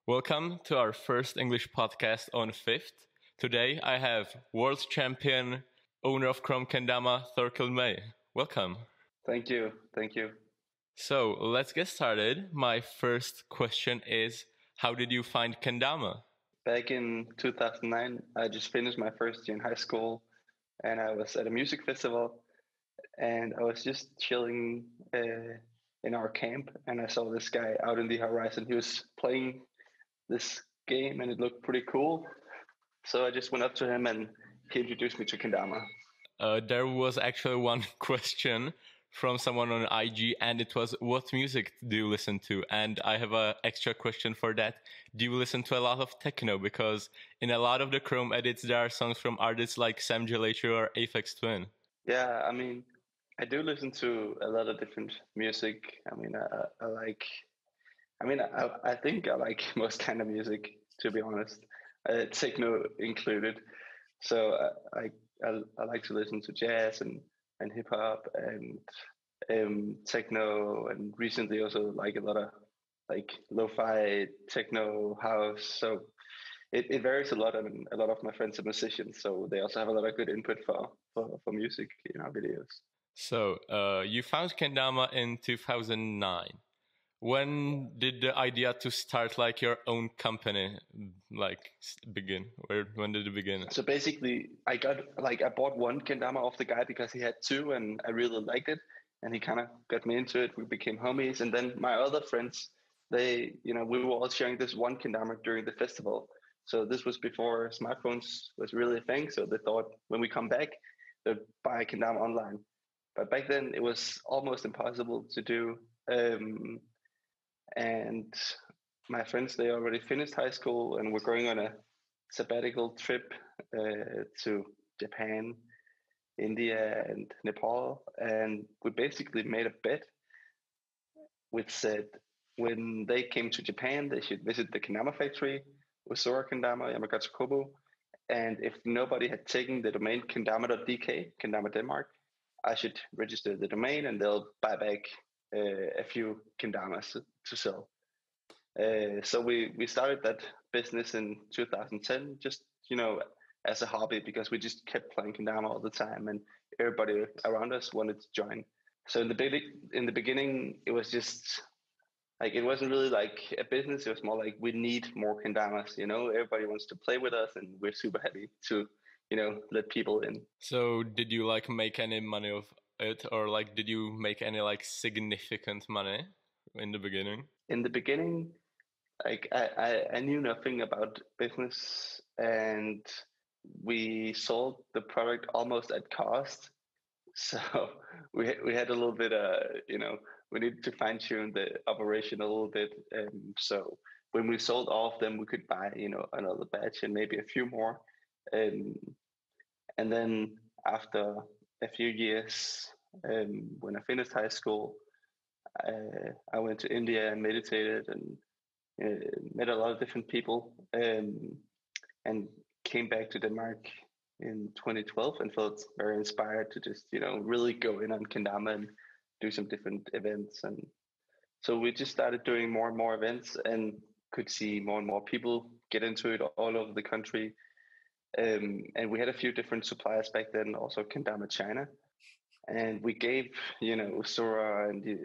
Welcome to our first English podcast on FYFT. Today I have world champion, owner of KROM Kendama, Thorkild May. Welcome. Thank you. So let's get started. My first question is, how did you find Kendama? Back in 2009, I just finished my first year in high school and I was at a music festival and I was just chilling in our camp and I saw this guy out in the horizon. He was playing this game and it looked pretty cool. So I just went up to him and he introduced me to Kendama. There was actually one question from someone on IG and it was, what music do you listen to? And I have an extra question for that. Do you listen to a lot of techno? Because in a lot of the KROM edits, there are songs from artists like Sam Gelator or Aphex Twin. Yeah, I do listen to a lot of different music. I think I like most kind of music, to be honest, techno included. So I like to listen to jazz and hip hop and techno, and recently also like a lot of like lo-fi techno house. So it varies a lot. I mean, a lot of my friends are musicians, so they also have a lot of good input for music in our videos. So you found Kendama in 2009. When did the idea to start like your own company begin? When did it begin? So basically, I bought one Kendama off the guy because he had two, and I really liked it, and he kind of got me into it. We became homies, and then my other friends, we were all sharing this one Kendama during the festival. So this was before smartphones was really a thing. So they thought when we come back, they'd buy a Kendama online. But back then it was almost impossible to do. And my friends, they already finished high school and were going on a sabbatical trip to Japan, India, and Nepal. And we basically made a bet which said when they came to Japan, they should visit the Kendama factory, Usura Kendama, Yamagata Kobu. And if nobody had taken the domain kendama.dk, Kendama Denmark, I should register the domain and they'll buy back a few Kendamas to sell. So we started that business in 2010, just, as a hobby, because we just kept playing Kendama all the time and everybody around us wanted to join. So in the beginning, it was just like, it wasn't really like a business. It was more like, we need more Kendamas, everybody wants to play with us and we're super happy to, let people in. So did you make any money of it, or did you make any significant money in the beginning? In the beginning, I knew nothing about business, and we sold the product almost at cost. So we had a little bit, we needed to fine tune the operation a little bit. So when we sold all of them, we could buy, another batch and maybe a few more. And then after a few years, when I finished high school, I went to India and meditated and met a lot of different people, and came back to Denmark in 2012 and felt very inspired to just, really go in on Kendama and do some different events. And so we just started doing more and more events and could see more and more people get into it all over the country. And we had a few different suppliers back then, also Kendama China. And we gave, Usura and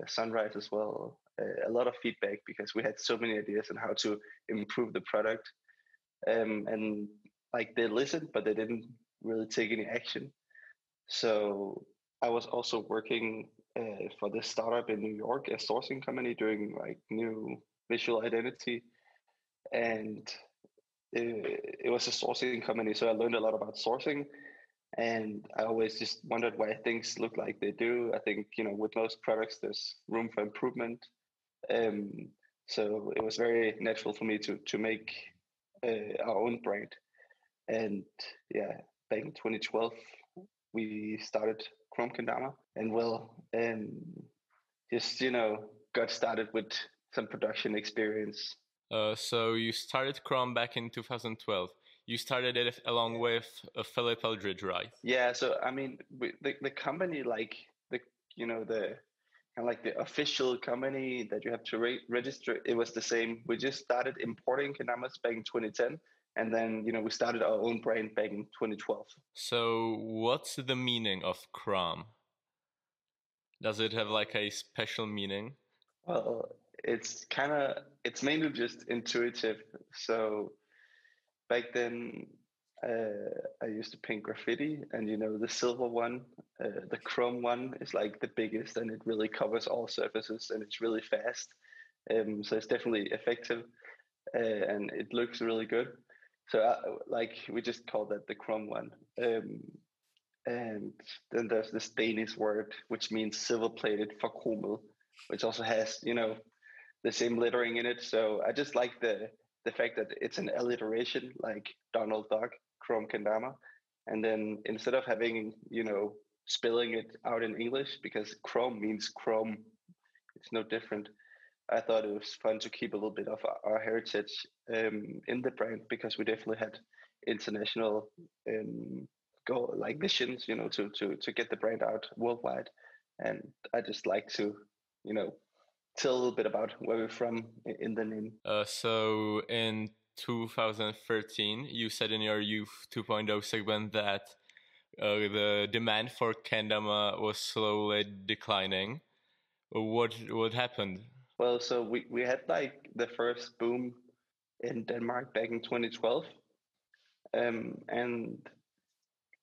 Sunrise as well, a lot of feedback because we had so many ideas on how to improve the product. And they listened, but they didn't really take any action. So I was also working for this startup in New York, a sourcing company doing new visual identity. And it was a sourcing company, so I learned a lot about sourcing, and I always just wondered why things look like they do. I think with most products there's room for improvement, so it was very natural for me to make our own brand. And back in 2012 we started KROM Kendama, and just got started with some production experience. So you started KROM back in 2012. You started it along with Philip Eldridge, right? Yeah. So I mean, the company, the kind of like the official company that you have to register, it was the same. We just started importing kendamas back in 2010. And then, we started our own brand back in 2012. So what's the meaning of KROM? Does it have like a special meaning? Well, it's mainly just intuitive. So back then, I used to paint graffiti, and the silver one, the chrome one is like the biggest, and it really covers all surfaces, and it's really fast. So it's definitely effective, and it looks really good. So we just call that the chrome one. And then there's this Danish word which means silver plated for KROMu, which also has the same lettering in it. So I just like the fact that it's an alliteration, like Donald Duck, KROM Kendama. And then instead of having, spelling it out in English, because KROM means chrome, it's no different. I thought it was fun to keep a little bit of our heritage in the brand, because we definitely had international missions, to get the brand out worldwide. And I just like to, tell a little bit about where we're from in the name. So in 2013, you said in your Youth 2.0 segment that the demand for kendama was slowly declining. What happened? Well, so we had like the first boom in Denmark back in 2012. And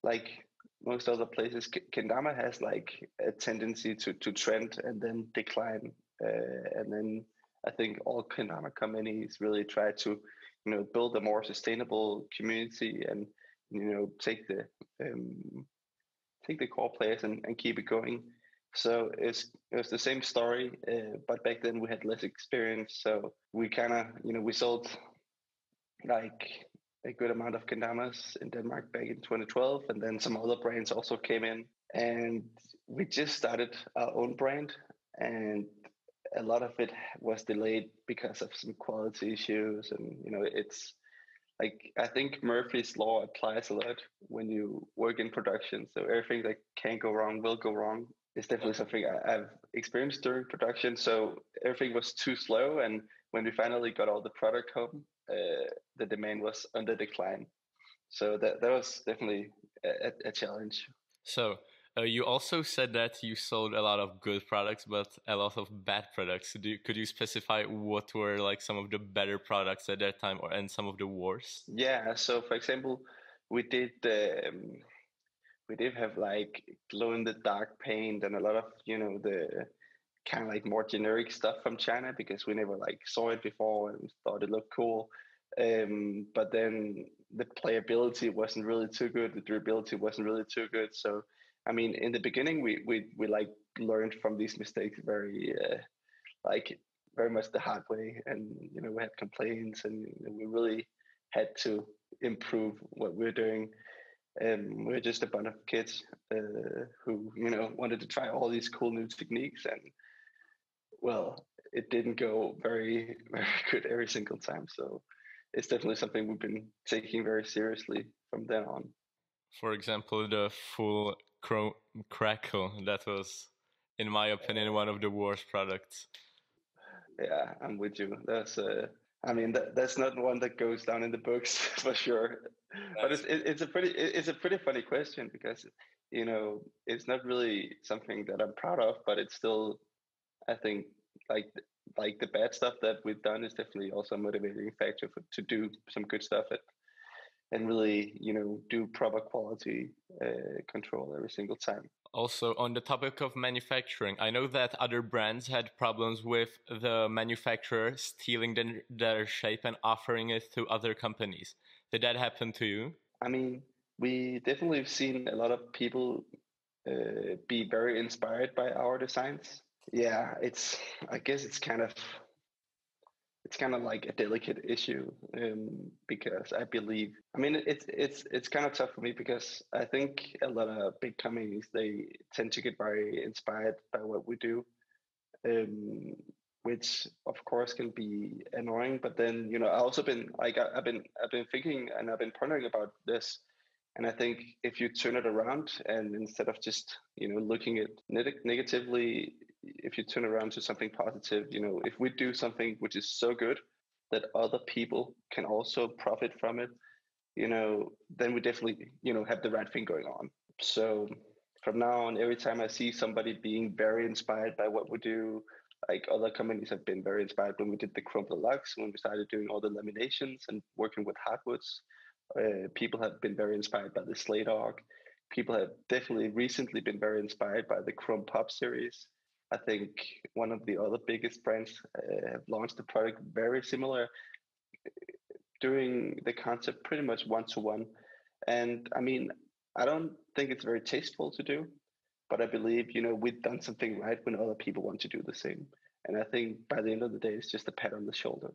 like most other places, kendama has like a tendency to trend and then decline. And then I think all kendama companies really try to, build a more sustainable community and, take the core players and keep it going. So it was the same story, but back then we had less experience. So we kind of, we sold like a good amount of kendamas in Denmark back in 2012, and then some other brands also came in, and we just started our own brand, and a lot of it was delayed because of some quality issues. And it's like, I think Murphy's law applies a lot when you work in production. So everything that can go wrong will go wrong. It's definitely something I've experienced during production. So everything was too slow, and when we finally got all the product home, the demand was on the decline. So that was definitely a challenge. So you also said that you sold a lot of good products, but a lot of bad products. Could you specify what were like some of the better products at that time, and some of the worst? Yeah. So for example, we did have like glow in the dark paint and a lot of the kind of like more generic stuff from China, because we never like saw it before and thought it looked cool. But then the playability wasn't really too good. The durability wasn't really too good. So, I mean, in the beginning, we like learned from these mistakes very much the hard way. And, we had complaints, and we really had to improve what we're doing. We're just a bunch of kids who, wanted to try all these cool new techniques, and well, it didn't go very, very good every single time. So it's definitely something we've been taking very seriously from then on. For example, the full crackle, that was, in my opinion, one of the worst products. Yeah, I'm with you. That's that's not one that goes down in the books for sure. But it's a pretty funny question, because it's not really something that I'm proud of, but it's still, I think, like the bad stuff that we've done is definitely also a motivating factor to do some good stuff and really do proper quality control every single time. Also, on the topic of manufacturing, I know that other brands had problems with the manufacturer stealing their shape and offering it to other companies. Did that happen to you? I mean, we definitely have seen a lot of people be very inspired by our designs. Yeah, I guess it's kind of like a delicate issue, because I believe, I mean, it's kind of tough for me, because I think a lot of big companies, they tend to get very inspired by what we do, which of course can be annoying. But then I also been like, I've been thinking, and I've been pondering about this. And I think if you turn it around, and instead of just looking at negatively, if you turn around to something positive, if we do something which is so good that other people can also profit from it, then we definitely, have the right thing going on. So from now on, every time I see somebody being very inspired by what we do, like other companies have been very inspired when we did the KROM Deluxe, when we started doing all the laminations and working with hardwoods. People have been very inspired by the Slay Dog. People have definitely recently been very inspired by the KROM Pop series. I think one of the other biggest brands have launched a product very similar, doing the concept pretty much one-to-one. And I mean, I don't think it's very tasteful to do, but I believe, we've done something right when other people want to do the same. And I think by the end of the day, it's just a pat on the shoulder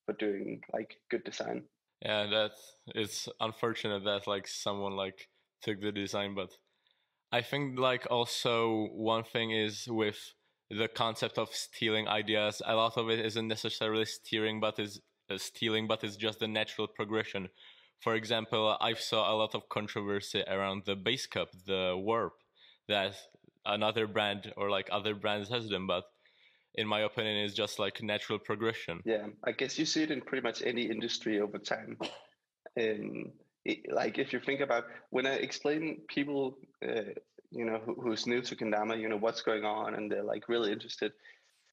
for doing like good design. Yeah, it's unfortunate that like someone like took the design, but I think like also one thing is with the concept of stealing ideas, a lot of it isn't necessarily stealing, but is just the natural progression. For example, I saw a lot of controversy around the base cup, the warp, that another brand or like other brands has them, but in my opinion, it's just like natural progression. Yeah, I guess you see it in pretty much any industry over time. Like if you think about when I explain people, who's new to Kendama, what's going on, and they're like really interested.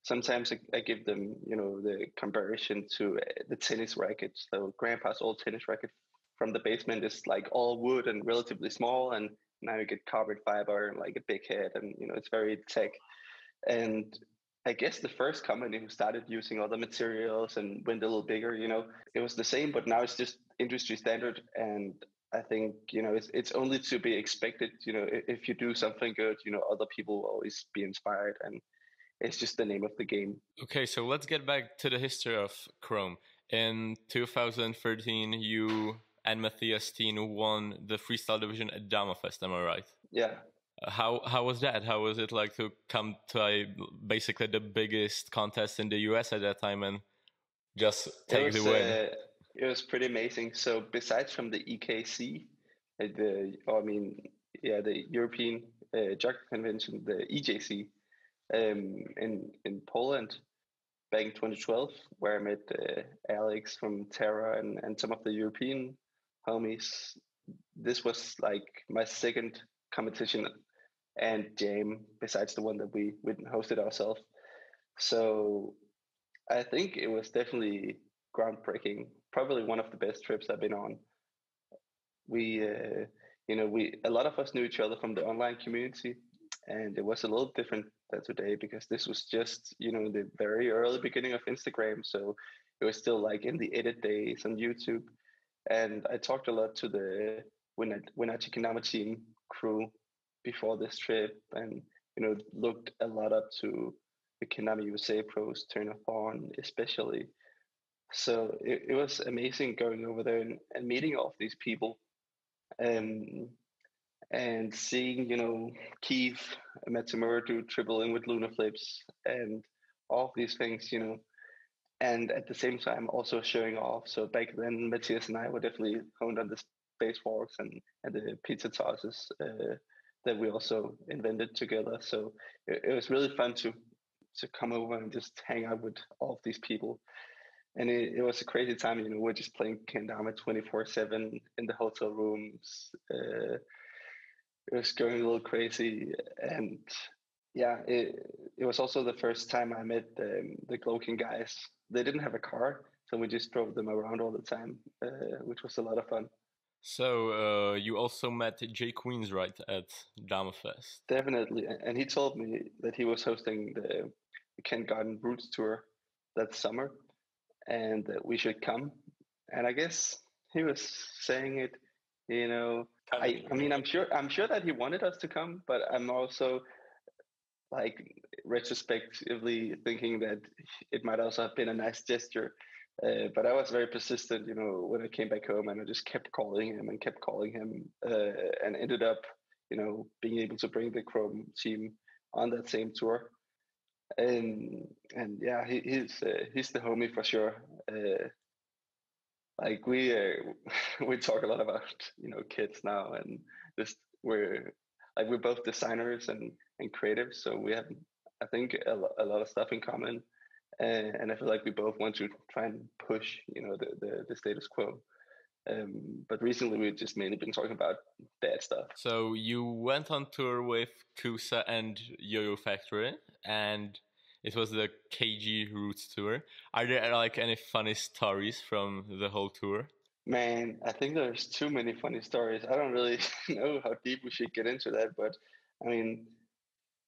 Sometimes I give them, the comparison to the tennis racket. So grandpa's old tennis racket from the basement is like all wood and relatively small, and now you get carbon fiber and like a big head, and it's very tech. And I guess the first company who started using other materials and went a little bigger, it was the same, but now it's just industry standard. And I think, it's only to be expected, if you do something good, other people will always be inspired, and it's just the name of the game. Okay, so let's get back to the history of KROM. In 2013, you and Matthias Steen won the freestyle division at Damafest, am I right? Yeah. How was that? How was it like to come to basically the biggest contest in the US at that time and just take the win? It was pretty amazing. So besides from the EKC, the European Jockey Convention, the EJC, in Poland back in 2012, where I met Alex from Terra and some of the European homies. This was like my second competition and jam besides the one that we hosted ourselves. So I think it was definitely groundbreaking. Probably one of the best trips I've been on. We, a lot of us knew each other from the online community, and it was a little different than today because this was just, the very early beginning of Instagram. So it was still like in the edit days on YouTube. And I talked a lot to the Wenatchee Kendama team crew before this trip, and looked a lot up to the Kendama USA pros, Turner Thorn especially. So it was amazing going over there and meeting all of these people, and seeing Keith Matsumura do triple in with Luna flips and all of these things, and at the same time also showing off. So back then, Matthias and I were definitely honed on the spacewalks and the pizza tosses that we also invented together. So it was really fun to come over and just hang out with all of these people. And it was a crazy time, we're just playing Kendama 24/7 in the hotel rooms. It was going a little crazy. And yeah, it was also the first time I met the Glow-King guys. They didn't have a car, so we just drove them around all the time, which was a lot of fun. So you also met Jay Queens, right, at Damafest? Definitely, and he told me that he was hosting the Ken Garden Roots Tour that summer, and that we should come. And I guess he was saying it, I mean, I'm sure that he wanted us to come, but I'm also like retrospectively thinking that it might also have been a nice gesture. But I was very persistent, when I came back home, and I just kept calling him and ended up, being able to bring the KROM team on that same tour. And yeah, he's the homie for sure. Like we talk a lot about kids now, and just we're both designers and creatives, so we have I think a lot of stuff in common, and I feel like we both want to try and push, the status quo. But recently we've just mainly been talking about bad stuff. So you went on tour with Kusa and Yo-Yo Factory, and it was the KG Roots tour. Are there like any funny stories from the whole tour? Man, I think there's too many funny stories. I don't really know how deep we should get into that, but I mean,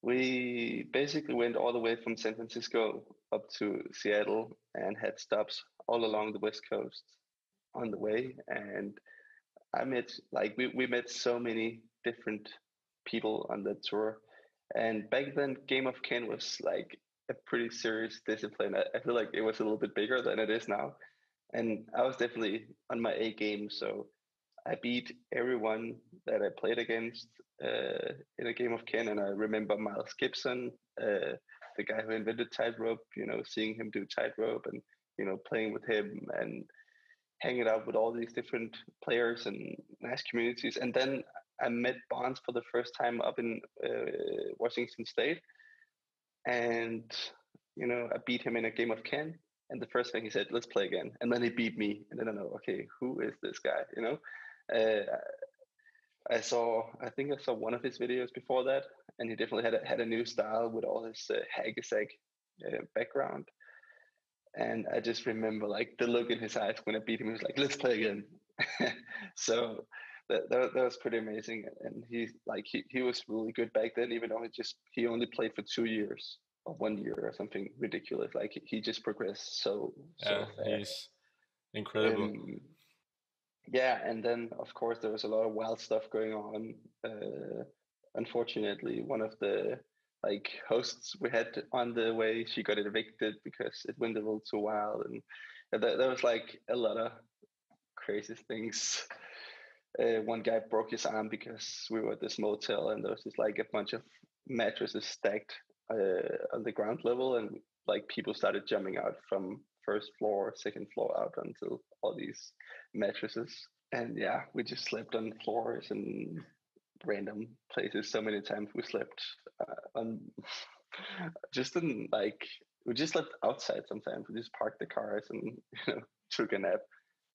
we basically went all the way from San Francisco up to Seattle and had stops all along the West Coast on the way. And we met so many different people on the tour. And back then, Game of Ken was like a pretty serious discipline. I feel like it was a little bit bigger than it is now. And I was definitely on my A game. So I beat everyone that I played against in a game of Ken. And I remember Miles Gibson, the guy who invented tightrope, seeing him do tightrope and, playing with him and hanging out with all these different players and nice communities. And then I met Bonds for the first time up in Washington State. And, I beat him in a game of Ken. And the first thing he said, let's play again. And then he beat me. And then I know, okay, who is this guy? I think I saw one of his videos before that. And he definitely had a new style with all his Hagesag background. And I just remember like the look in his eyes when I beat him. He was like, let's play again. So that was pretty amazing. And he was really good back then, even though he only played for 2 years or 1 year or something ridiculous. Like he just progressed so fast. He's incredible. Yeah, and then of course there was a lot of wild stuff going on. Unfortunately, one of the hosts we had on the way, she got evicted because it went a little too wild, and there was like a lot of crazy things. One guy broke his arm because we were at this motel and there was just like a bunch of mattresses stacked on the ground level, and like people started jumping out from first floor, second floor out onto all these mattresses. And yeah, we just slept on floors and random places so many times. We slept on we just slept outside sometimes. We just parked the cars and took a nap.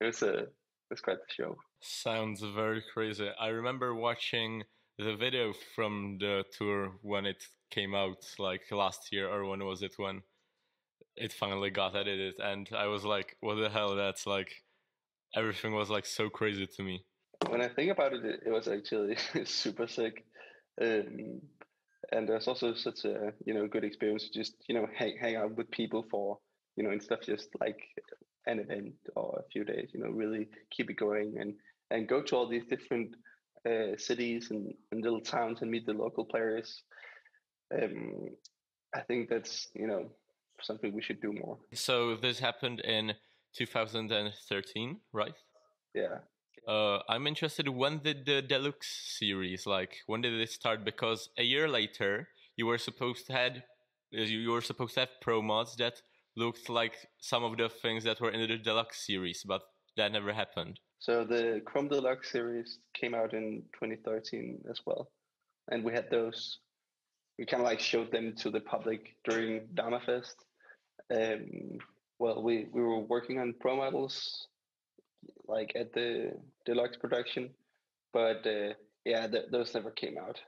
It was quite the show. Sounds very crazy. I remember watching the video from the tour when it came out like last year, or when was it when it finally got edited, and I was like, what the hell, that's like everything was like so crazy to me. When I think about it, it was actually super sick. And there's also such a good experience to just hang out with people for instead of just like an event or a few days, really keep it going and go to all these different cities and little towns and meet the local players. I think that's something we should do more. So this happened in 2013, right? Yeah. I'm interested, when did the Deluxe series, when did it start? Because a year later, you were supposed to have pro mods that looked like some of the things that were in the Deluxe series, but that never happened. So the KROM Deluxe series came out in 2013 as well. And we had those, we kind of showed them to the public during DamaFest. Well, we were working on pro models at the Deluxe production, but those never came out.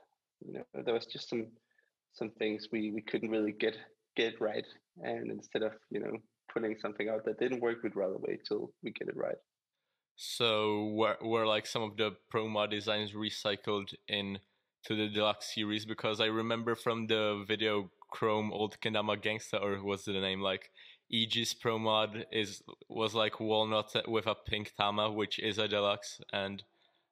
There was just some things we couldn't really get right, and instead of putting something out that didn't work, we'd rather wait till we get it right. So were some of the pro mod designs recycled in to the Deluxe series? Because I remember from the video KROM Old Kendama Gangsta, or was the name EG's pro mod was walnut with a pink tama, which is a Deluxe, and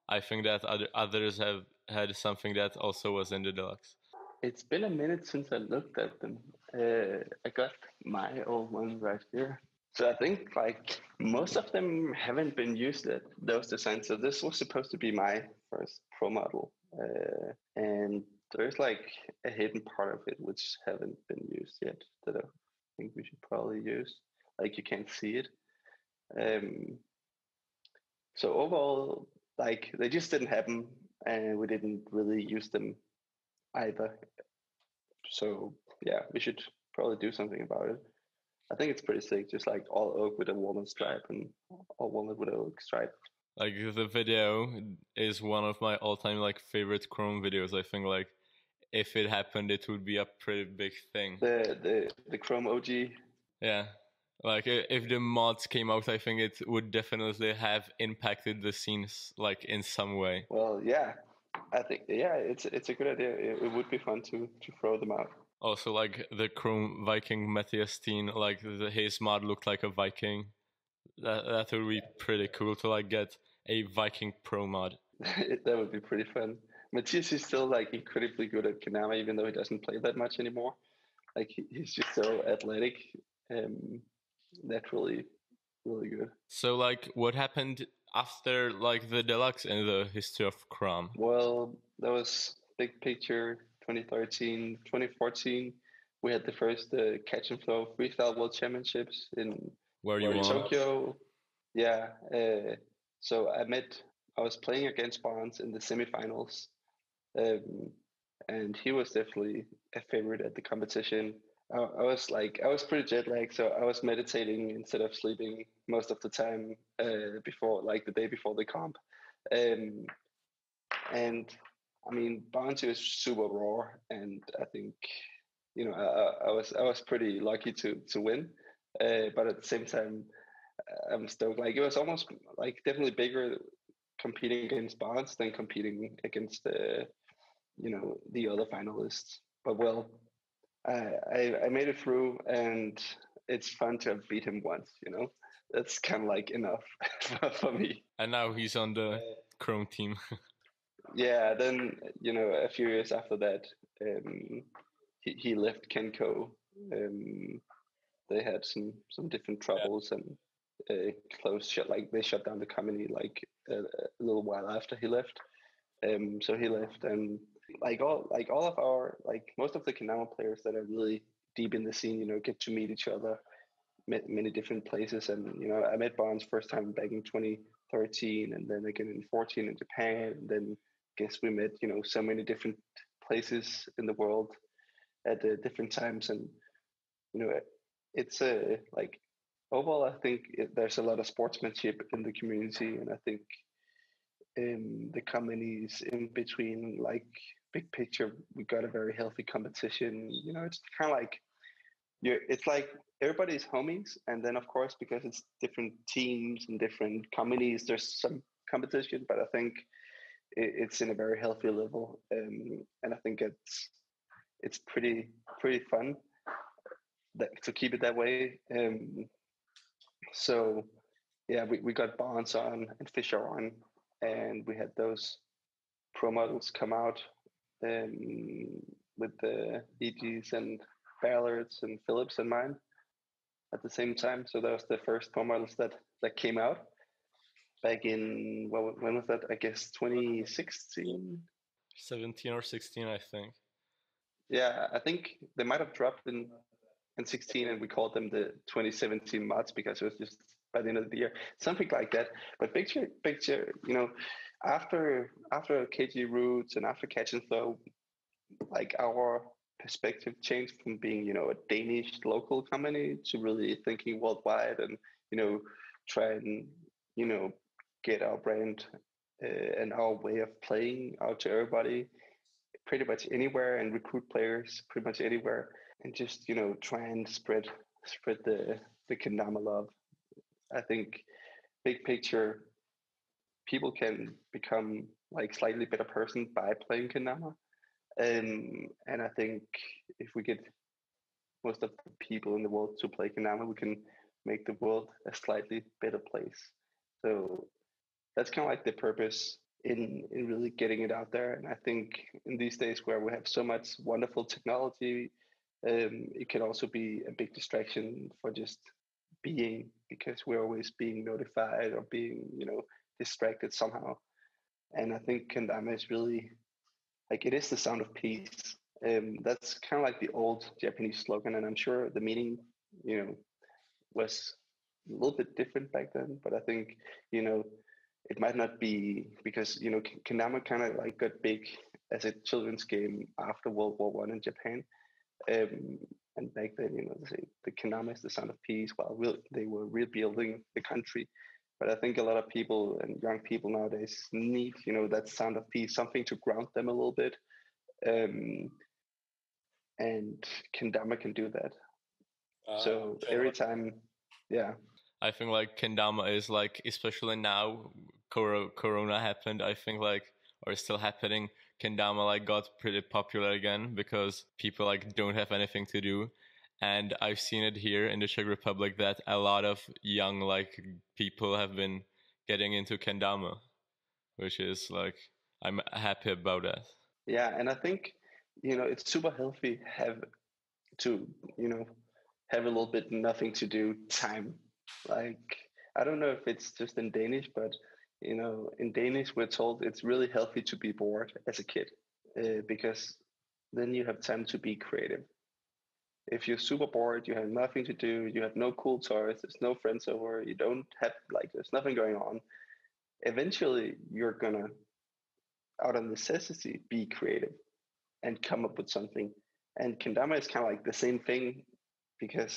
I think that others have had something that also was in the Deluxe. It's been a minute since I looked at them. I got my old one right here. So I think most of them haven't been used at those designs. So this was supposed to be my first pro model. And there's a hidden part of it which haven't been used yet that I think we should probably use. You can't see it. So overall, they just didn't happen, and we didn't really use them either. So yeah, we should probably do something about it. I think it's pretty sick, just like all oak with a walnut stripe and all walnut with a oak stripe. Like the video is one of my all-time like favorite KROM videos. I think like if it happened, it would be a pretty big thing. The KROM OG. Yeah, like if the mods came out, I think it would definitely have impacted the scenes like in some way. Well, yeah, I think it's a good idea. It would be fun to throw them out. Also, like the KROM Viking Matthias Steen, like his mod looked like a Viking. That would be pretty cool to like get a Viking pro mod. That would be pretty fun. Matthias is still like incredibly good at Kendama, even though he doesn't play that much anymore. Like he's just so athletic. That's really good. So like what happened after like the deluxe in the history of KROM? Well, that was big picture 2013, 2014. We had the first catch and throw freestyle world championships in Tokyo. Yeah. So I was playing against Barnes in the semifinals. And he was definitely a favorite at the competition. I was pretty jet lagged, so I was meditating instead of sleeping most of the time before, like the day before the comp. And I mean, Barnes was super raw, and I think I was pretty lucky to win. But at the same time, I'm stoked. Like it was almost like definitely bigger competing against Barnes than competing against the other finalists. But well, I made it through, and it's fun to have beat him once. That's kind of like enough for me. And now he's on the KROM team. Yeah, then a few years after that, he left Kenko. They had some different troubles and they shut down the company like a little while after he left. So he left, and all of our most of the Kendama players that are really deep in the scene, get to meet each other, many different places, and I met Barnes first time back in 2013, and then again in 2014 in Japan, and then guess we met so many different places in the world at different times, and it's overall I think there's a lot of sportsmanship in the community, and I think the companies in between, like big picture, we got a very healthy competition. It's kind of like it's like everybody's homies, and then of course because it's different teams and different companies, there's some competition, but I think it's in a very healthy level, and I think it's pretty fun to keep it that way. So yeah, we got Barnes on and Fisher on, and we had those pro models come out with the EGs and Ballards and Phillips and mine at the same time. So that was the first pro models that came out back in, when was that? I guess 2016? 17 or 16, I think. Yeah, I think they might have dropped in 16, and we called them the 2017 mods because it was just by the end of the year, something like that. But picture, after KG Roots and after Catch and Throw, like our perspective changed from being, a Danish local company to really thinking worldwide and, try and, get our brand and our way of playing out to everybody pretty much anywhere, and recruit players pretty much anywhere, and just try and spread the Kendama love. I think big picture, people can become like slightly better person by playing Kendama, and I think if we get most of the people in the world to play Kendama, we can make the world a slightly better place. So that's kind of like the purpose in really getting it out there. And I think in these days where we have so much wonderful technology, it can also be a big distraction for just being, because we're always being notified or being, distracted somehow. And I think Kendama is really it is the sound of peace. That's kind of like the old Japanese slogan, and I'm sure the meaning, was a little bit different back then. But I think, it might not be, because Kendama kind of got big as a children's game after World War I in Japan, And back then, the Kendama is the sound of peace, while they were rebuilding the country. But I think a lot of people and young people nowadays need, that sound of peace, something to ground them a little bit. And Kendama can do that. So every time, yeah. I think like Kendama is like, especially now, Corona happened, I think like, or still happening, Kendama like got pretty popular again because people like don't have anything to do. And I've seen it here in the Czech Republic that a lot of young like people have been getting into Kendama, which is like, I'm happy about that. Yeah, and I think, it's super healthy have a little bit nothing to do time. Like, I don't know if it's just in Danish, but in Danish we're told it's really healthy to be bored as a kid, because then you have time to be creative. If you're super bored, you have nothing to do, you have no cool toys, there's no friends over, you don't have there's nothing going on. Eventually, you're gonna, out of necessity, be creative and come up with something. And Kendama is kind of like the same thing, because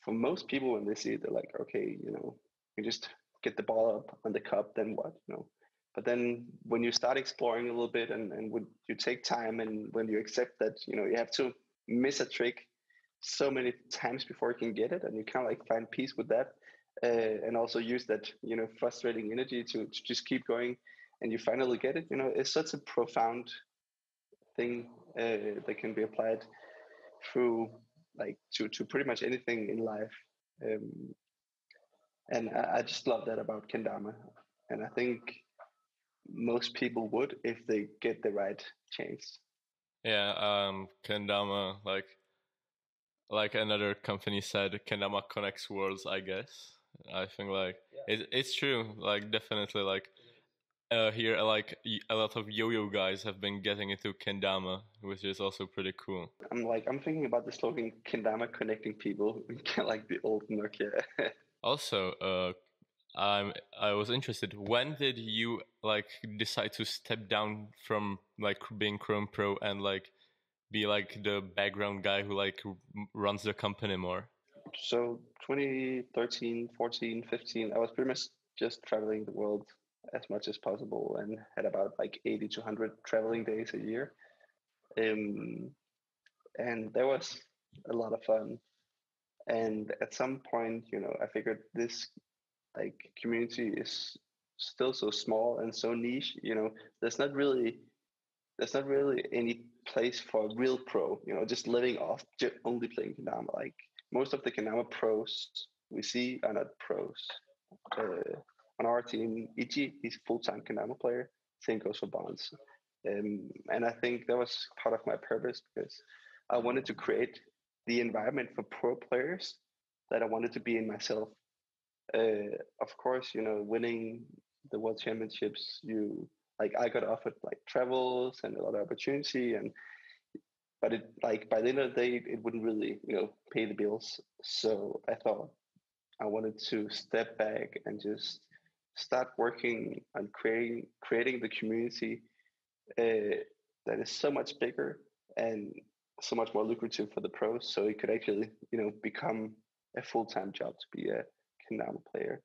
for most people, when they see it, they're like, okay, you just get the ball up on the cup, then what, But then when you start exploring a little bit, and when you take time, and when you accept that, you have to miss a trick so many times before you can get it, and you kind of like find peace with that, and also use that, frustrating energy to just keep going, and you finally get it, it's such a profound thing that can be applied through to pretty much anything in life. And I just love that about Kendama. And I think most people would if they get the right chance. Yeah, Kendama, like another company said, Kendama connects worlds, I guess. I think it's true, definitely here a lot of yo-yo guys have been getting into Kendama, which is also pretty cool. I'm thinking about the slogan Kendama connecting people, like the old Nokia. Also, I was interested, when did you decide to step down from being KROM Pro and be the background guy who runs the company more? So 2013, 14, 15, I was pretty much just traveling the world as much as possible, and had about 80 to 100 traveling days a year. And that was a lot of fun. And at some point, I figured this community is still so small and so niche. There's not really any place for a real pro. Just living off only playing Kendama. Most of the Kendama pros we see are not pros. On our team, Ichi, he's a full-time Kendama player. Same goes for Bonds. And I think that was part of my purpose, because I wanted to create the environment for pro players that I wanted to be in myself. Of course, winning the World Championships, I got offered travels and a lot of opportunity, but it by the end of the day, it wouldn't really pay the bills. So I thought I wanted to step back and just start working on creating the community that is so much bigger and so much more lucrative for the pros, so it could actually become a full-time job to be a Kendama player.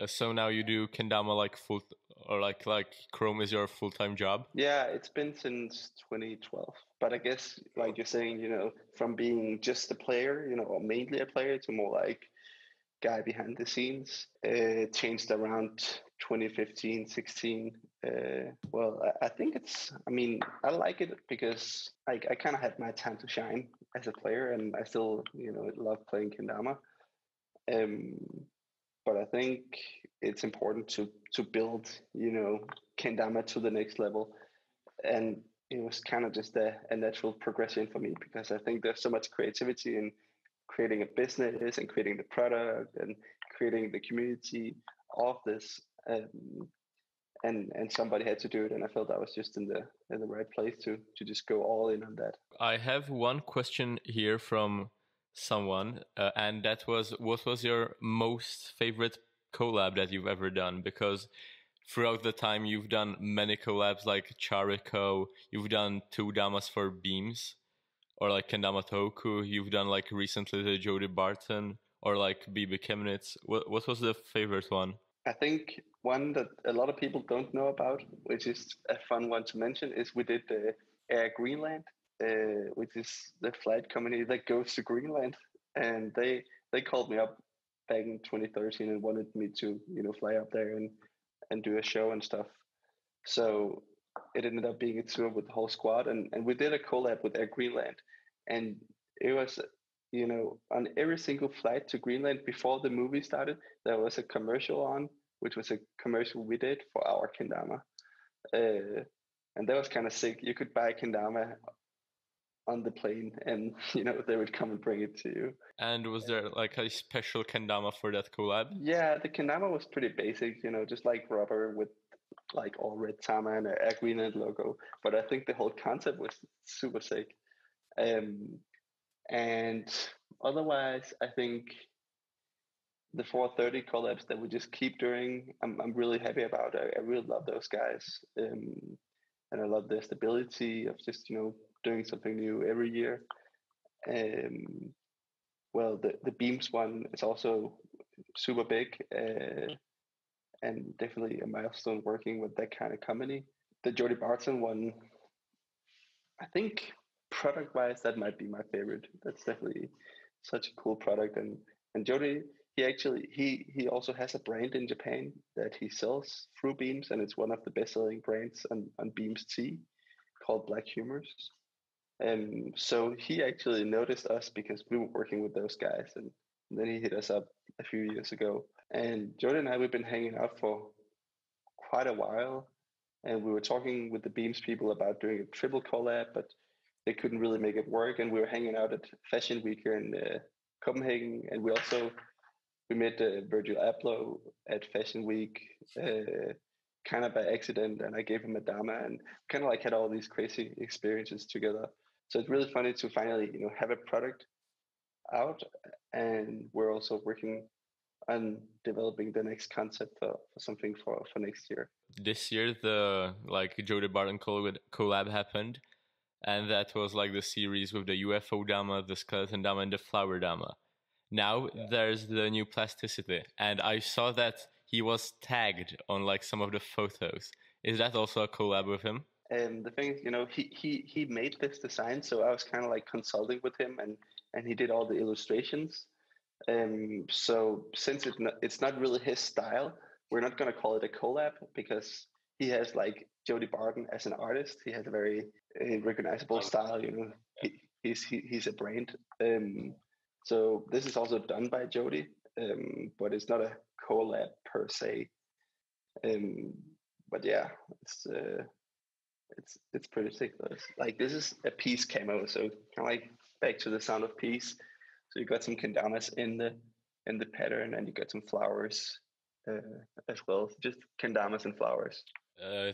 So now you do Kendama full, or like KROM is your full-time job? Yeah, it's been since 2012. But I guess you're saying, from being just a player, or mainly a player, to more guy behind the scenes, changed around 2015, 16. Well, I think I like it because I kind of had my time to shine as a player, and I still, love playing Kendama. But I think it's important to build, Kendama to the next level. And it was kind of just a natural progression for me, because I think there's so much creativity in creating a business and creating the product and creating the community of this. And somebody had to do it, and I felt I was just in the right place to just go all in on that. I have one question here from someone, and that was, what was your most favorite collab that you've ever done? Because throughout the time you've done many collabs like Chariko, you've done 2 Damas for Beams, or like Kendama Toku. You've done like recently the Jody Barton or like BB Chemnitz. What was the favorite one? I think one that a lot of people don't know about, which is a fun one to mention, is we did the Air Greenland, which is the flight company that goes to Greenland, and they called me up back in 2013 and wanted me to fly up there and do a show and stuff. So it ended up being a tour with the whole squad, and we did a collab with Air Greenland, and it was on every single flight to Greenland before the movie started, there was a commercial on, which was a commercial we did for our Kendama. And that was kind of sick. You could buy Kendama on the plane and, they would come and bring it to you. And was there like a special Kendama for that collab? Yeah, the Kendama was pretty basic, just like rubber with like all red tama and a Greenland logo. But I think the whole concept was super sick. And otherwise, I think the 430 collabs that we just keep doing, I'm really happy about. I really love those guys. And I love the stability of just, doing something new every year. Well, the Beams one is also super big and definitely a milestone working with that kind of company. The Jody Barton one, I think product-wise, that might be my favorite. That's definitely such a cool product. And Jody, he also has a brand in Japan that he sells through Beams, and it's one of the best-selling brands on Beams Tea called Black Humors. So he actually noticed us because we were working with those guys, and then he hit us up a few years ago. And Jody and I, we've been hanging out for quite a while, and we were talking with the Beams people about doing a triple collab, but they couldn't really make it work. And we were hanging out at Fashion Week here in Copenhagen, and we met Virgil Abloh at Fashion Week, kind of by accident, and I gave him a dama, and kind of like had all these crazy experiences together. So it's really funny to finally, have a product out, and we're also working on developing the next concept for something for next year. This year, the Jody Barton collab happened, and that was like the series with the UFO Dama, the Skeleton Dama, and the Flower Dama. Now there's the new Plasticity, and I saw that he was tagged on like some of the photos. Is that also a collab with him? The thing is, he made this design, so I was kind of like consulting with him, and he did all the illustrations. So since it's not really his style, we're not going to call it a collab because he has like Jody Barton as an artist. He has a very recognizable style. He's a brand. So this is also done by Jody, but it's not a collab per se. But yeah, it's pretty sick. Like this is a peace camo, so kind of like back to the sound of peace. So you got some kendamas in the pattern, and you got some flowers as well. Just kendamas and flowers.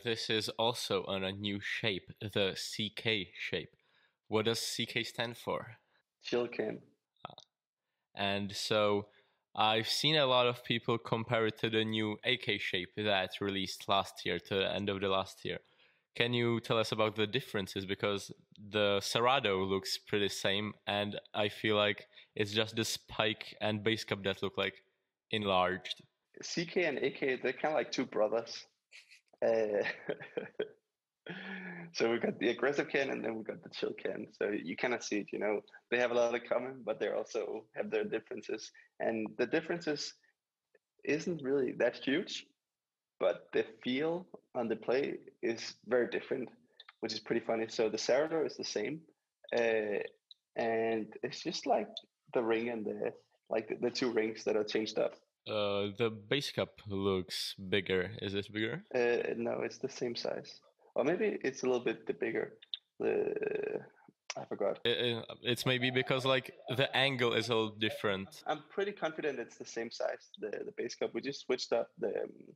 This is also on a new shape, the CK shape. What does CK stand for? Chill can. And so I've seen a lot of people compare it to the new AK shape that released last year, to the end of the last year. Can you tell us about the differences? Because the Serrado looks pretty same, and I feel like it's just the spike and base cup that look like enlarged. CK and AK, they're kind of like two brothers. So we got the aggressive can, and then we got the chill can. So you kind of see it, they have a lot in common, but they also have their differences. And the differences isn't really that huge, but the feel on the play is very different, which is pretty funny. So the Serrado is the same, and it's just like the ring and the two rings that are changed up. The base cup looks bigger. Is it bigger? No, it's the same size. Or maybe it's a little bit bigger. I forgot. It's maybe because like the angle is a little different. I'm pretty confident it's the same size, the base cup. We just switched up the...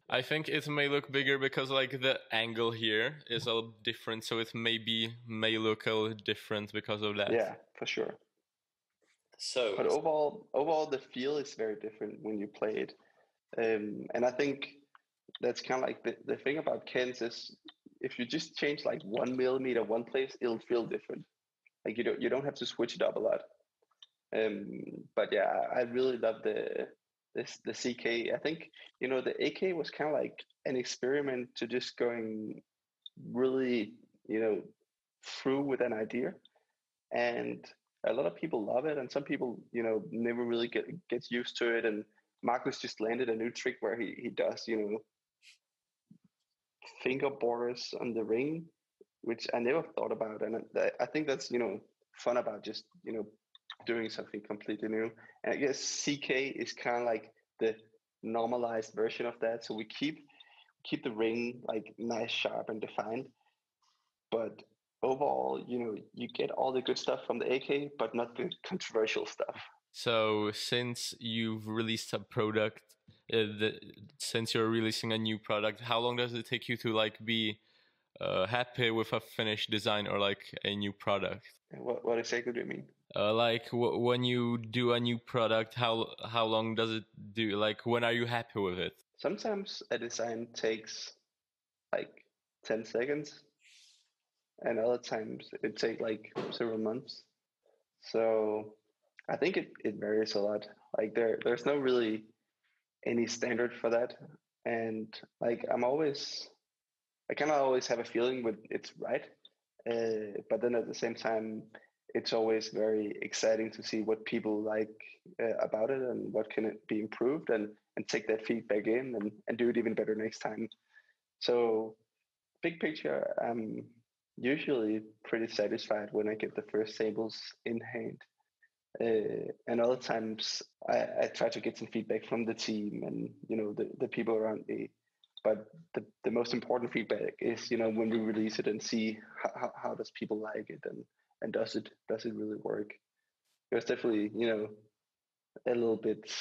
I think it may look bigger because like the angle here is a little different, so it may look a little different because of that. Yeah, for sure. But overall, the feel is very different when you play it. And I think that's kind of like the thing about cans is if you just change like 1 millimeter one place, it'll feel different. Like you don't have to switch it up a lot. But yeah, I really love the CK. I think the AK was kind of like an experiment to just going really through with an idea, and a lot of people love it, and some people never really gets used to it. And Marcus just landed a new trick where he does finger borders on the ring, which I never thought about, and I think that's fun about just doing something completely new. And I guess CK is kind of like the normalized version of that. So we keep the ring like nice, sharp, and defined, but overall, you get all the good stuff from the AK, but not the controversial stuff. So since you've released a product, since you're releasing a new product, how long does it take you to like be happy with a finished design or like a new product? What exactly do you mean? When you do a new product, how long does it do? Like, when are you happy with it? Sometimes a design takes like 10 seconds, and other times it takes like several months. So I think it varies a lot. Like there's no really any standard for that, and like I kind of always have a feeling with it's right, but then at the same time, it's always very exciting to see what people like about it and what can it be improved, and take that feedback in and do it even better next time. So big picture, I'm usually pretty satisfied when I get the first samples in hand. And other times I try to get some feedback from the team and the people around me. But the most important feedback is when we release it and see how does people like it, and does it really work. It was definitely a little bit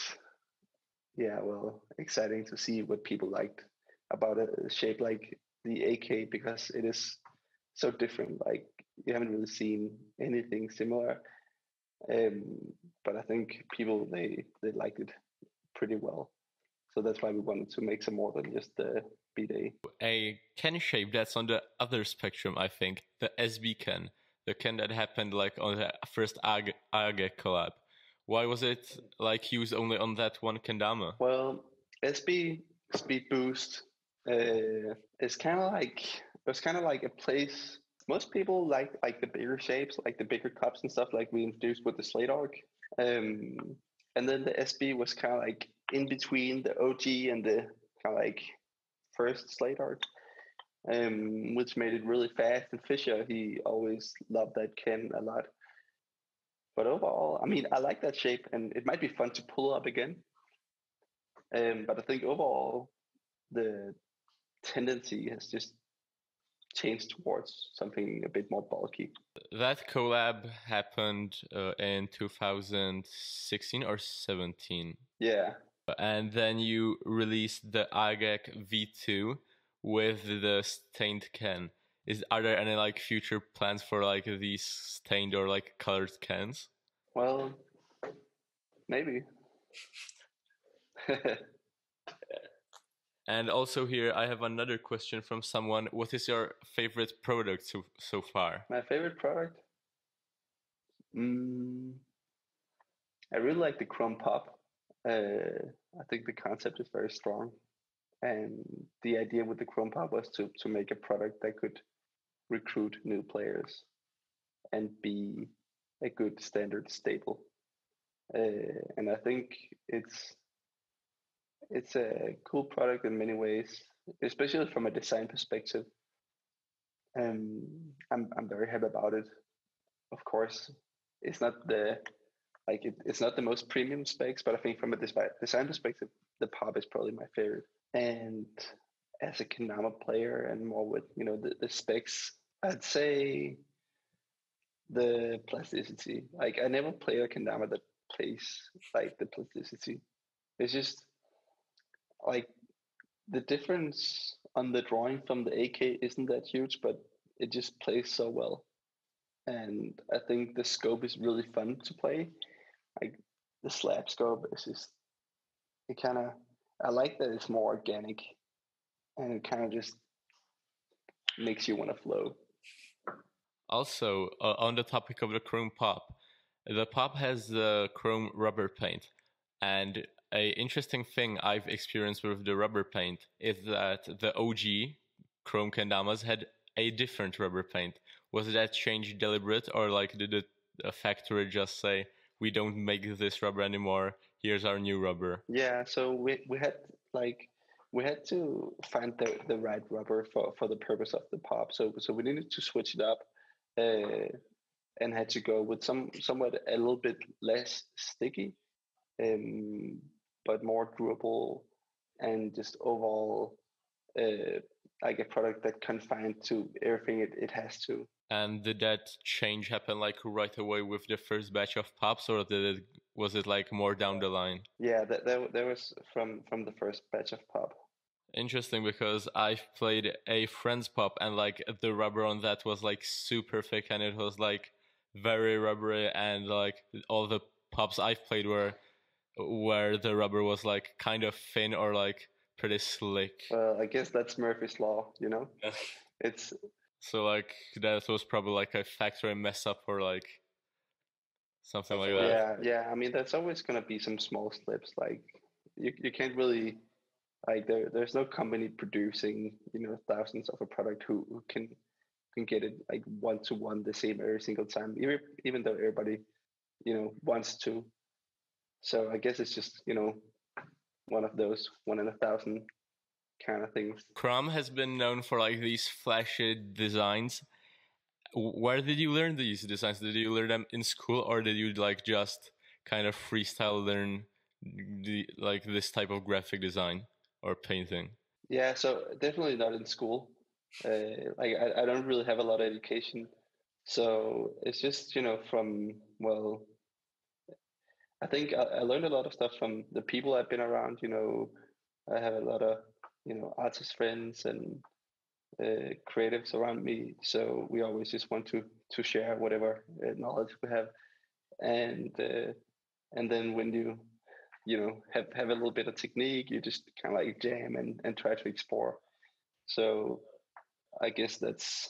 exciting to see what people liked about a shape like the AK, because it is so different. Like you haven't really seen anything similar. But I think people they liked it pretty well, so that's why we wanted to make some more than just the B-Day. A Ken shape that's on the other spectrum, I think, the SB Ken, the Ken that happened like on the first AG collab. Why was it like used only on that one kendama? Well, SB Speed Boost is kind of like a place. Most people like the bigger shapes, like the bigger cups and stuff, like we introduced with the Slate Arc. And then the SB was kind of like in between the OG and the kind of like first Slate Arc, which made it really fast. And Fisher, he always loved that Ken a lot. But overall, I mean, I like that shape, and it might be fun to pull up again. But I think overall, the tendency has just changed towards something a bit more bulky. That collab happened in 2016 or 17. Yeah. And then you released the Agek V2 with the stained Ken. Are there any like future plans for like these stained or like colored Kens? Well, maybe. And also here, I have another question from someone. What is your favorite product so far? My favorite product? I really like the KROM Pop. I think the concept is very strong. And the idea with the KROM Pop was to make a product that could recruit new players and be a good standard staple. And I think it's a cool product in many ways, especially from a design perspective. I'm very happy about it. Of course, it's not it's not the most premium specs, but I think from a design perspective, the Pop is probably my favorite. And as a Kendama player and more with the specs, I'd say the plasticity. Like I never played a Kendama that plays like the plasticity. It's just like the difference on the drawing from the AK isn't that huge, but it just plays so well. And I think the scope is really fun to play. Like the slab scope is just, I like that it's more organic, and it kind of just makes you want to flow. Also, on the topic of the KROM pop, the pop has the KROM rubber paint, and a interesting thing I've experienced with the rubber paint is that the OG KROM Kendamas had a different rubber paint. Was that change deliberate, or like did the factory just say, we don't make this rubber anymore, here's our new rubber? Yeah, so we had to find the right rubber for the purpose of the pop. So we needed to switch it up, and had to go with somewhat a little bit less sticky, but more durable, and just overall like a product that confined to everything it has to. And did that change happen like right away with the first batch of pops, or was it like more down the line? Yeah, that was from the first batch of pop. Interesting, because I've played a friend's pop, and like the rubber on that was like super thick, and it was like very rubbery, and like all the pops I've played were where the rubber was like kind of thin or like pretty slick. Well, I guess that's Murphy's Law, you know? It's so like that was probably like a factory mess up or like something like that. Yeah. I mean, there's always gonna be some small slips. Like you can't really like there's no company producing thousands of a product who can get it like 1-to-1 the same every single time, even though everybody wants to. So I guess it's just one of those 1 in 1,000 kind of things. KROM has been known for like these flashy designs. Where did you learn these designs? Did you learn them in school, or did you like just kind of freestyle learn like this type of graphic design or painting? Yeah, so definitely not in school. Like I don't really have a lot of education, so it's just from I think I learned a lot of stuff from the people I've been around. I have a lot of artist friends and creatives around me, so we always just want to share whatever knowledge we have, and then when you have a little bit of technique, you just kind of like jam and try to explore. So I guess that's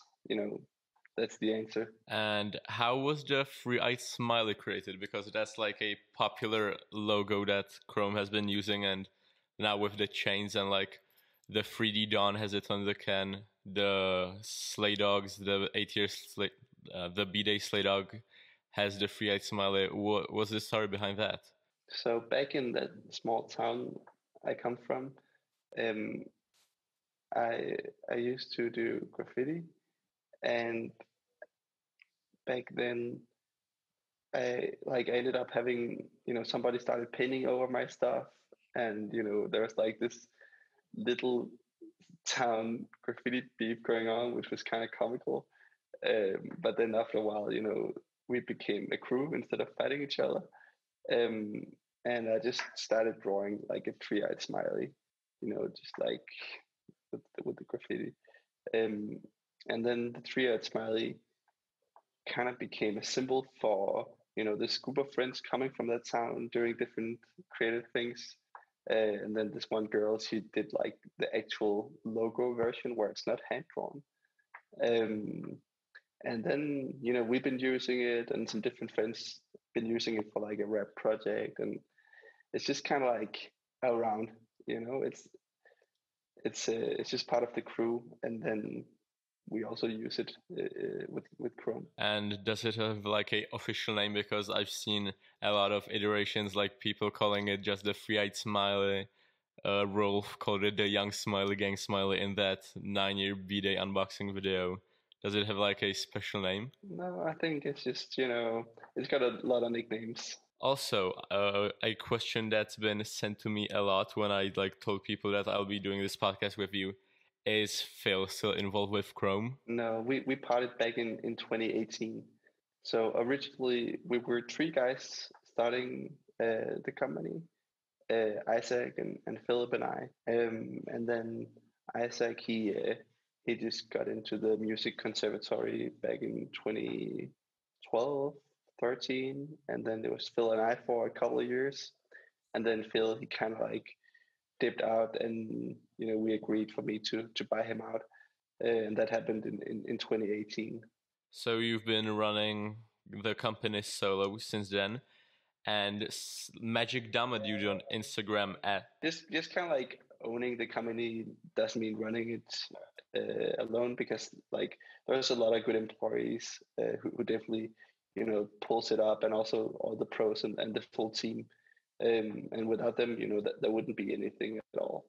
the answer. And how was the three-eyed smiley created? Because that's like a popular logo that KROM has been using, and now with the chains and like the 3D Dawn has it on the can. The Sleigh Dogs, the 8-year the B-Day Sleigh Dog has the three-eyed smiley. What was the story behind that? So back in that small town I come from, I used to do graffiti, and back then I ended up having somebody started painting over my stuff, and there was like this little town graffiti beef going on, which was kind of comical. But then after a while, we became a crew instead of fighting each other. And I just started drawing like a three-eyed smiley, just like with the graffiti. And then the three-eyed smiley kind of became a symbol for this group of friends coming from that town doing different creative things. And then this one girl, she did like the actual logo version where it's not hand drawn. And then we've been using it, and some different friends been using it for like a rap project, and it's just kind of like around. It's just part of the crew, and then we also use it with KROM. And does it have like a official name? Because I've seen a lot of iterations, like people calling it just the three-eyed smiley. Rolf called it the Young Smiley Gang Smiley in that 9-year B-Day unboxing video. Does it have like a special name? No, I think it's just, it's got a lot of nicknames. Also, a question that's been sent to me a lot when I like told people that I'll be doing this podcast with you. Is Phil still involved with KROM? No, we parted back in 2018. So originally we were 3 guys starting the company, Isaac and Philip and I. And then Isaac, he just got into the music conservatory back in 2012, 13. And then there was Phil and I for a couple of years. And then Phil, he kind of like dipped out, and we agreed for me to buy him out, and that happened in 2018. So you've been running the company solo since then, and Magic Damadud on Instagram at just kind of like owning the company doesn't mean running it alone, because like there's a lot of good employees who definitely pulls it up, and also all the pros and the full team, and without them that there wouldn't be anything at all.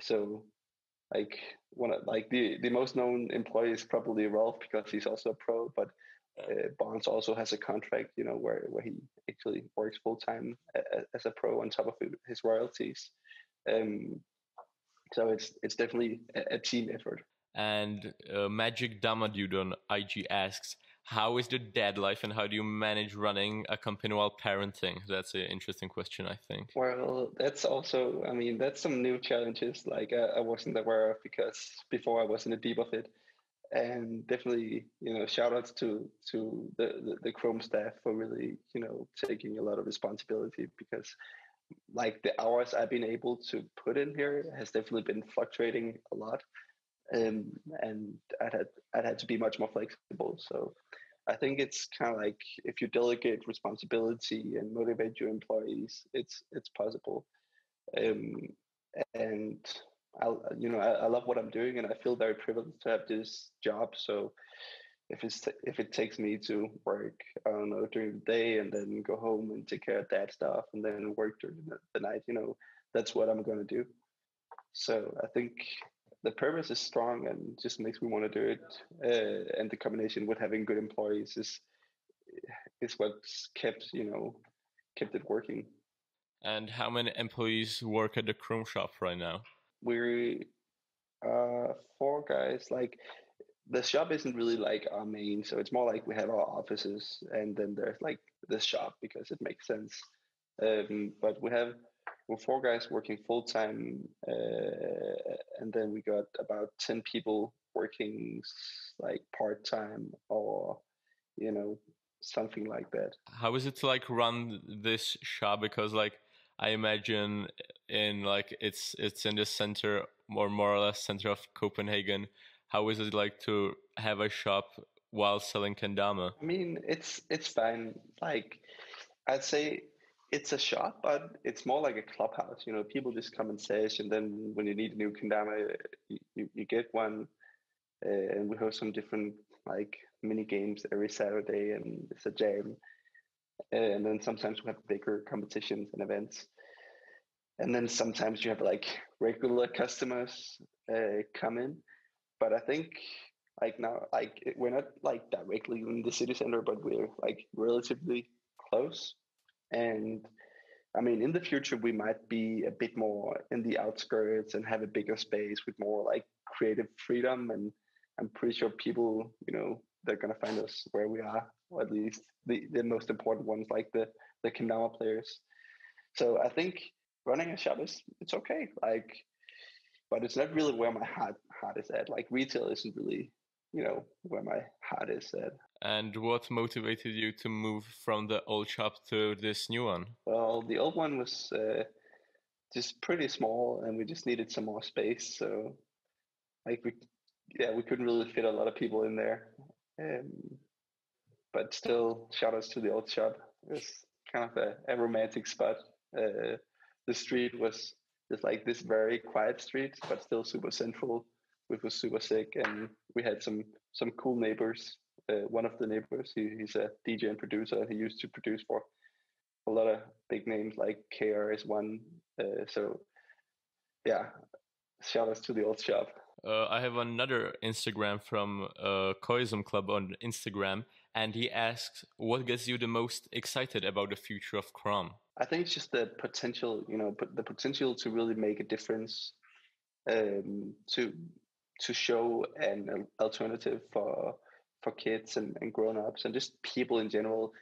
So like the most known employee is probably Rolf, because he's also a pro, but Barnes also has a contract where he actually works full time as a pro on top of his royalties. So it's definitely a team effort. And Magic Damadud on IG asks, how is the dad life and how do you manage running a company while parenting? That's an interesting question, I think. Well, that's also, that's some new challenges like I wasn't aware of, because before I was in the deep of it. And definitely, shout outs to the KROM staff for really, taking a lot of responsibility, because like the hours I've been able to put in here has definitely been fluctuating a lot. And I'd had to be much more flexible. So I think it's kind of like, if you delegate responsibility and motivate your employees, it's possible. And I love what I'm doing, and I feel very privileged to have this job. So if it takes me to work, I don't know, during the day, and then go home and take care of that stuff, and then work during the night, that's what I'm going to do. So I think the purpose is strong and just makes me want to do it. And the combination with having good employees is what's kept it working. And how many employees work at the KROM shop right now? We're 4 guys. Like, the shop isn't really like our main, so it's more like we have our offices, and then there's like the shop because it makes sense. But we're 4 guys working full time, and then we got about 10 people working like part time, or something like that. How is it to like run this shop? Because like I imagine it's in the center, or more or less center of Copenhagen. How is it like to have a shop while selling kendama? It's fine. Like, I'd say it's a shop, but it's more like a clubhouse. People just come and sesh, and then when you need a new kendama, you get one. And we host some different like mini games every Saturday, and it's a jam. And then sometimes we have bigger competitions and events. And then sometimes you have like regular customers come in. But I think like now, like we're not like directly in the city center, but we're like relatively close. And in the future, we might be a bit more in the outskirts and have a bigger space with more like creative freedom. And I'm pretty sure people, they're going to find us where we are, or at least the most important ones, like the kendama players. So I think running a shop it's okay. Like, but it's not really where my heart is at. Like, retail isn't really, where my heart is at. And what motivated you to move from the old shop to this new one? Well, the old one was just pretty small, and we just needed some more space. So, like, we couldn't really fit a lot of people in there. But still, shout outs to the old shop. It was kind of a romantic spot. The street was just like this very quiet street, but still super central, which was super sick. And we had some cool neighbors. One of the neighbors, he's a DJ and producer. He used to produce for a lot of big names like KRS-One. So yeah, shout outs to the old shop. I have another Instagram from Koizum Club on Instagram, and he asks, what gets you the most excited about the future of KROM? I think it's just the potential, the potential to really make a difference, to show an alternative for kids and grown-ups and just people in general,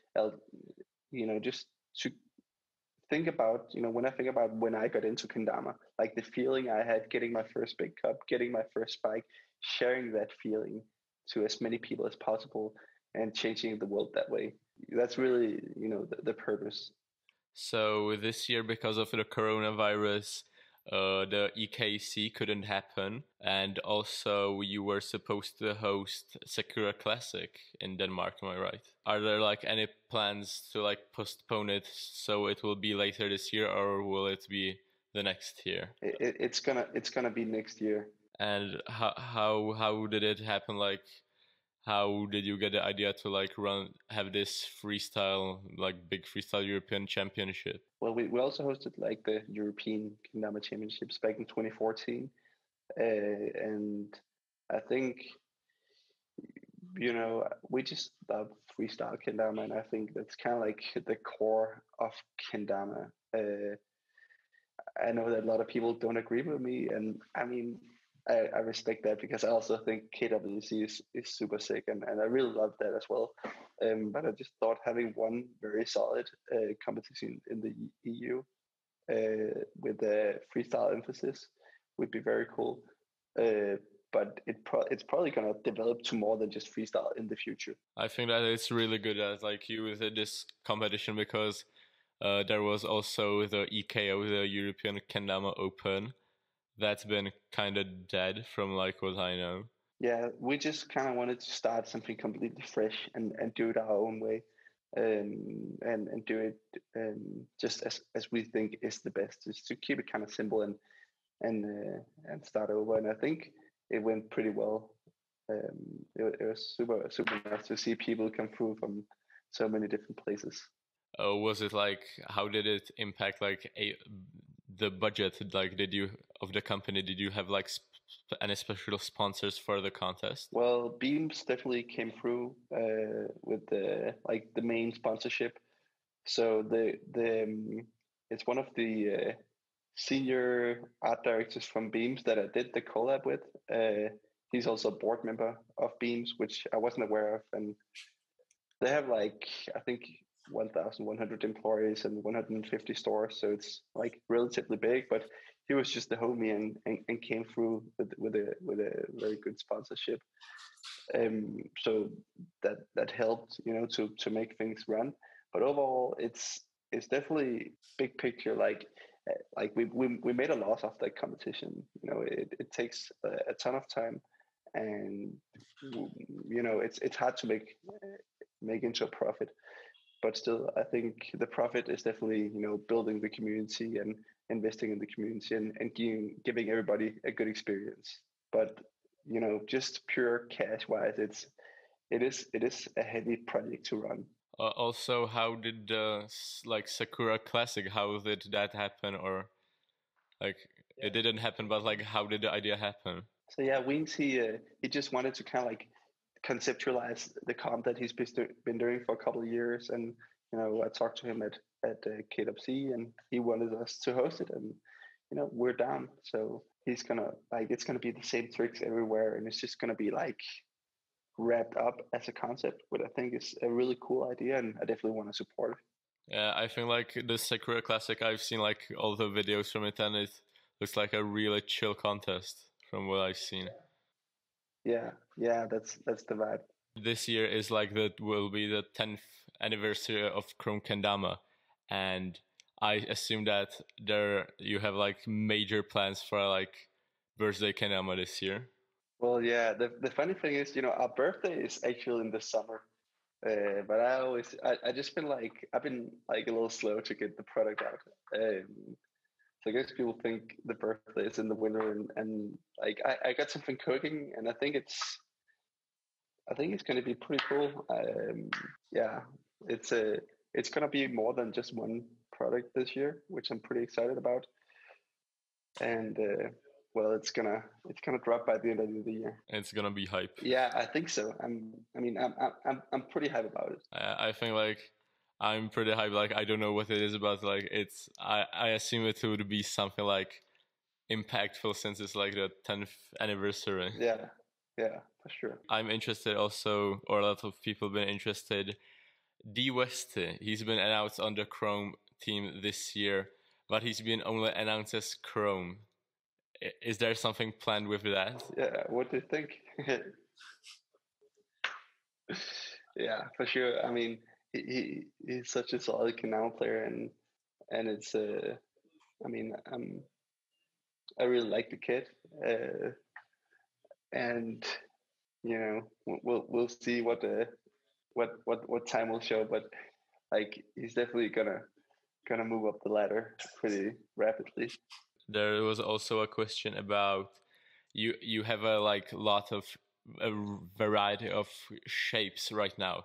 just to think about, when I think about when I got into kendama, like the feeling I had getting my first big cup, getting my first spike, sharing that feeling to as many people as possible and changing the world that way. That's really, the purpose. So this year, because of the coronavirus, the EKC couldn't happen, and also you were supposed to host Sakura Classic in Denmark, am I right? Are there like any plans to like postpone it so it will be later this year, or will it be the next year? It's gonna be next year. And how did it happen? Like, how did you get the idea to like have this freestyle, like big freestyle European championship? Well, we also hosted like the European Kendama Championships back in 2014, and I think, you know, we just love freestyle kendama, and I think that's kind of like the core of kendama. I know that a lot of people don't agree with me, and I mean, I respect that, because I also think KWC is super sick, and I really love that as well. But I just thought having one very solid competition in the EU with a freestyle emphasis would be very cool. But it's probably gonna develop to more than just freestyle in the future. I think that it's really good that like you did this competition, because there was also the EKO, the European Kendama Open, that's been kind of dead from like what I know. Yeah, we just kind of wanted to start something completely fresh and do it our own way, and do it just as we think is the best, just to keep it kind of simple and start over. And I think it went pretty well. It was super nice to see people come through from so many different places. Was it like, how did it impact like the budget? Like, of the company, did you have like any special sponsors for the contest? Well, Beams definitely came through with the main sponsorship. So it's one of the senior art directors from Beams that I did the collab with. He's also a board member of Beams, which I wasn't aware of, and they have like, I think, 1,100 employees and 150 stores, so it's like relatively big. But he was just the homie and came through with a very good sponsorship. So that helped, you know, to make things run. But overall, it's definitely big picture. Like we made a loss of that competition. You know, it takes a ton of time, and you know, it's hard to make into a profit. But still, I think the profit is definitely, you know, building the community and investing in the community and giving everybody a good experience. But you know, just pure cash wise, it is a heavy project to run. Also, how did like Sakura Classic? How did that happen? Or like it didn't happen, but like how did the idea happen? So yeah, Wings, he just wanted to kind of like conceptualize the comp that he's been doing for a couple of years, and you know, I talked to him at KWC, and he wanted us to host it, and you know, we're down. So he's gonna it's gonna be the same tricks everywhere, and it's just gonna be like wrapped up as a concept, which I think is a really cool idea, and I definitely want to support it. Yeah, I think like the Sakura Classic, I've seen like all the videos from it, and it looks like a really chill contest from what I've seen. Yeah, that's the vibe. This year is like will be the 10th anniversary of KROM Kendama, and I assume that you have like major plans for like birthday Kendama this year. Well, yeah, the funny thing is, you know, our birthday is actually in the summer, but I just been like, I've been like a little slow to get the product out. So I guess people think the birthday is in the winter, and like I got something cooking, and I think it's going to be pretty cool. Yeah, it's going to be more than just one product this year, which I'm pretty excited about. And well, it's gonna drop by the end of the year. It's gonna be hype. Yeah, I think so. I'm pretty hype about it. I think like I'm pretty hype. Like I don't know what it is, but like I assume it would be something like impactful, since it's like the 10th anniversary. Yeah, for sure. I'm interested also, or a lot of people have been interested. West, he's been announced on the KROM team this year, but he's been only announced as KROM. Is there something planned with that? Yeah, what do you think? Yeah, for sure. I mean, he's such a solid Kendama player, and it's I mean, I really like the kid, and you know, we'll see what time will show, but like he's definitely gonna move up the ladder pretty rapidly. There was also a question about you have a lot of a variety of shapes right now,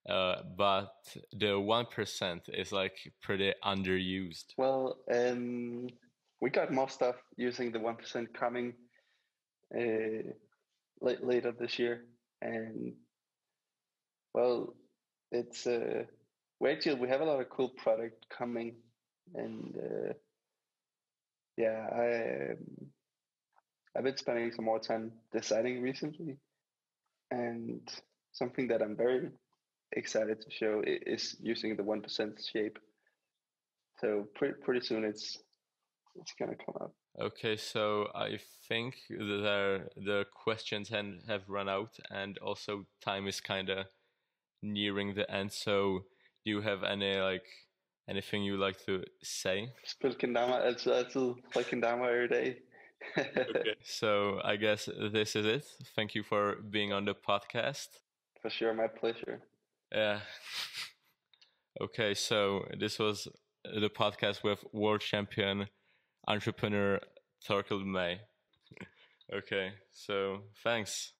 but the 1% is like pretty underused. Well, we got more stuff using the 1% coming later this year, and well, it's we have a lot of cool product coming, and yeah, I've been spending some more time designing recently, and something that I'm very excited to show is using the 1% shape. So pretty soon it's gonna come out. Okay, so I think the questions have run out, and also time is kind of nearing the end. So do you have anything you like to say? Spil Kendama, altid play Kendama every day. Okay, so I guess this is it. Thank you for being on the podcast. For sure, my pleasure. Yeah. Okay, so this was the podcast with world champion entrepreneur Thorkild May. Okay, so thanks.